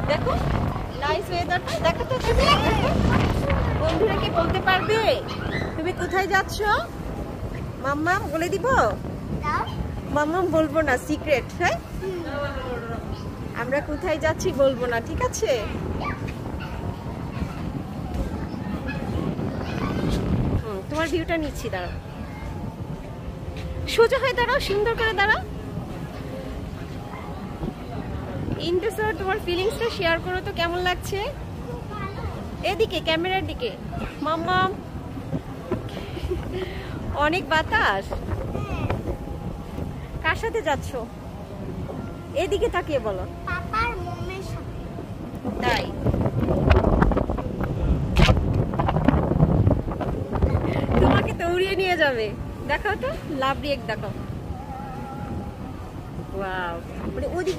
দেখো নাইস ওয়েদারটা, দেখো তো তুমি বন্ধুরা কি বলতে পারবে তুমি কোথায় যাচ্ছ? মাম্মাম বলে দিব? মাম্মাম বলবো না, সিক্রেট। হ্যাঁ, আমরা কোথায় যাচ্ছি বলবো না, ঠিক আছে? তোমার ভিউটা নিচ্ছি, দাঁড়াও, সোজা হয়ে দাঁড়াও, সুন্দর করে দাঁড়াও। ইন্দ্রসর তোমার ফিলিংসটা শেয়ার করো তো, কেমন লাগছে? এদিকে ক্যামেরার দিকে। মাম্মাম অনেক বাতাস, কার সাথে যাচ্ছ? এদিকে তাকিয়ে বলো। পাপার মমের সাথে। তাই তোমাকে তো উড়িয়ে নিয়ে যাবে। দেখাও তো, লাভ রিয়েক্ট দেখাও। ওয়াও, মানে ওদিক